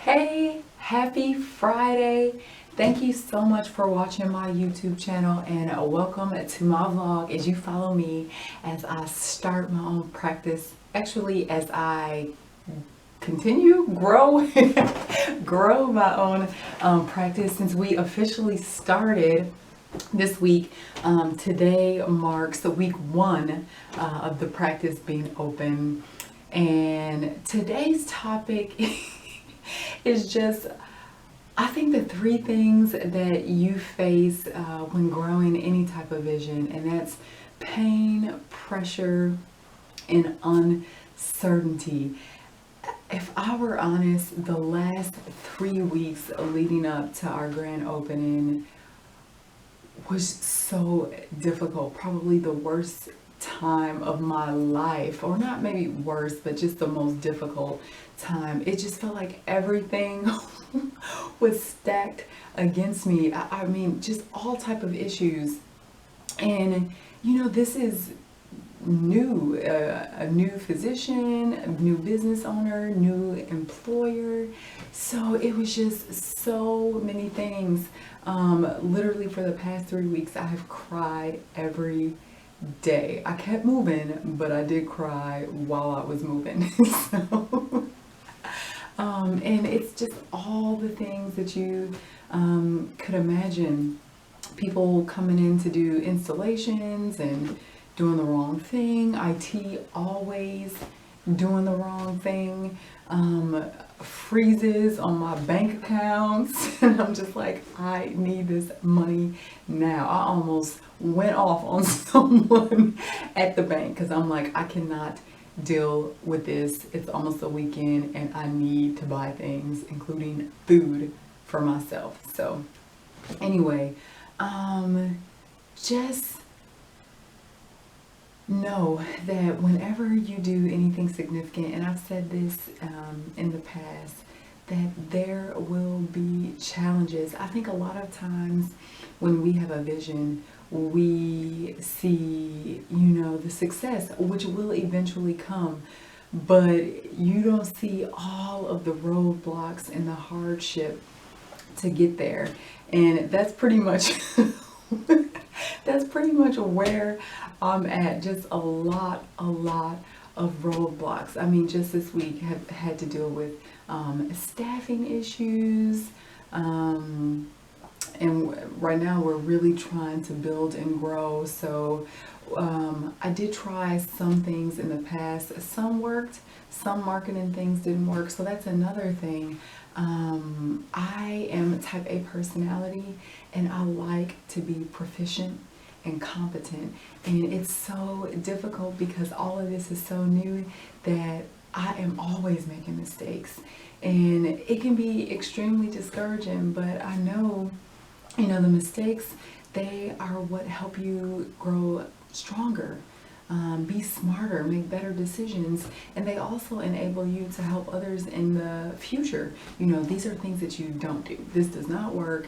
Hey, happy Friday. Thank you so much for watching my YouTube channel and welcome to my vlog as you follow me as I start my own practice. Actually, as I continue, grow, grow my own practice since we officially started this week. Today marks the week one of the practice being open. And today's topic is just, I think, the three things that you face when growing any type of vision, and that's pain, pressure, and uncertainty. If I were honest, the last 3 weeks leading up to our grand opening was so difficult, probably the worst time of my life, or not maybe worst, but just the most difficult time. It just felt like everything was stacked against me. I mean, just all type of issues. And this is new, a new physician, a new business owner, new employer. So it was just so many things. Literally for the past 3 weeks, I have cried every day. I kept moving, but I did cry while I was moving. So, and it's just all the things that you could imagine. People coming in to do installations and doing the wrong thing. IT always doing the wrong thing. Freezes on my bank accounts. And I'm just like, I need this money now. I almost went off on someone at the bank because I'm like, I cannot deal with this. It's almost the weekend and I need to buy things, including food for myself. So anyway, just know that whenever you do anything significant, and I've said this in the past, that there will be challenges. I think a lot of times when we have a vision, we see, the success, which will eventually come, but you don't see all of the roadblocks and the hardship to get there. And that's pretty much that's pretty much where I'm at. Just a lot of roadblocks. I mean, just this week have had to deal with staffing issues, and right now we're really trying to build and grow. So I did try some things in the past. Some worked, some marketing things didn't work. So that's another thing. I am a type A personality and I like to be proficient and competent. And it's so difficult because all of this is so new that I am always making mistakes. And it can be extremely discouraging, but I know, the mistakes, they are what help you grow stronger. Be smarter, make better decisions, and they also enable you to help others in the future. These are things that you don't do. This does not work.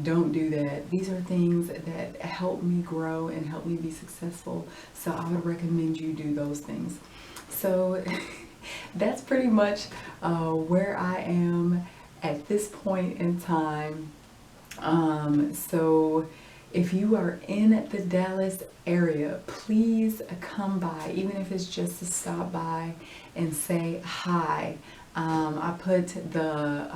Don't do that. These are things that help me grow and help me be successful. So I would recommend you do those things. So that's pretty much where I am at this point in time. So if you are in the Dallas area, please come by, even if it's just to stop by and say hi. I put the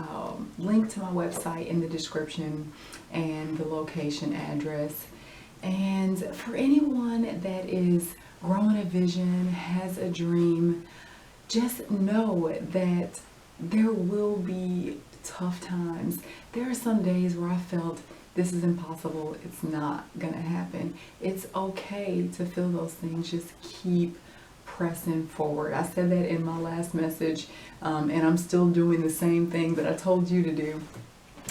link to my website in the description and the location address. And for anyone that is growing a vision, has a dream, just know that there will be tough times. There are some days where I felt this is impossible, it's not gonna happen. It's okay to feel those things. Just keep pressing forward. I said that in my last message, and I'm still doing the same thing that I told you to do.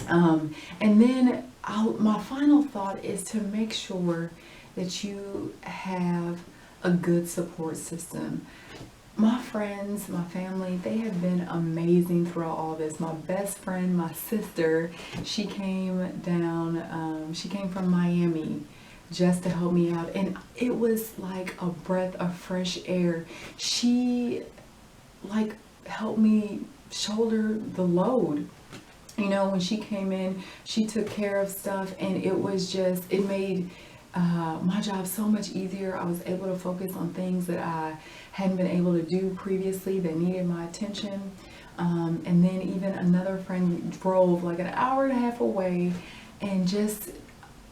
And then my final thought is to make sure that you have a good support system. My friends, my family, they have been amazing throughout all this. My best friend, my sister, she came down, she came from Miami just to help me out. And it was like a breath of fresh air. She helped me shoulder the load. You know, when she came in, she took care of stuff, and it was just, it made my job so much easier. I was able to focus on things that I hadn't been able to do previously that needed my attention. And then even another friend drove like an hour and a half away, and just,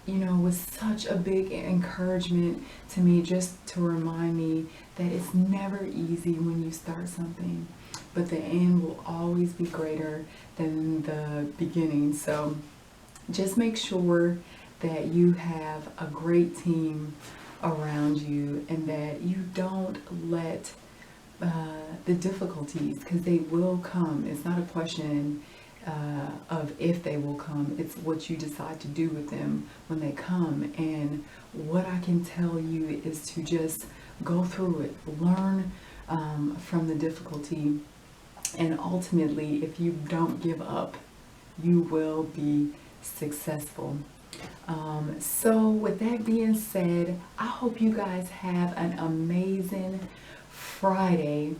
you know, was such a big encouragement to me, just to remind me that it's never easy when you start something, but the end will always be greater than the beginning. So just make sure that you have a great team around you, and that you don't let the difficulties, because they will come. It's not a question of if they will come, it's what you decide to do with them when they come. And what I can tell you is to just go through it, learn from the difficulty, and ultimately, if you don't give up, you will be successful. So with that being said, I hope you guys have an amazing Friday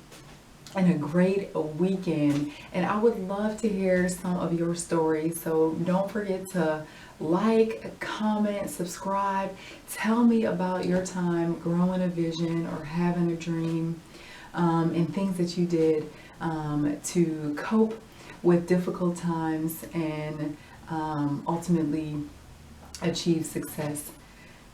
and a great weekend, and I would love to hear some of your stories. So don't forget to like, comment, subscribe. Tell me about your time growing a vision or having a dream, and things that you did to cope with difficult times and ultimately achieve success.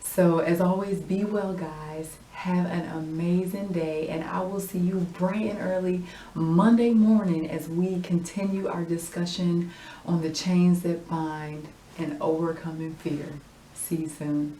So as always, be well, guys. Have an amazing day, and I will see you bright and early Monday morning as we continue our discussion on the chains that bind and overcoming fear. See you soon.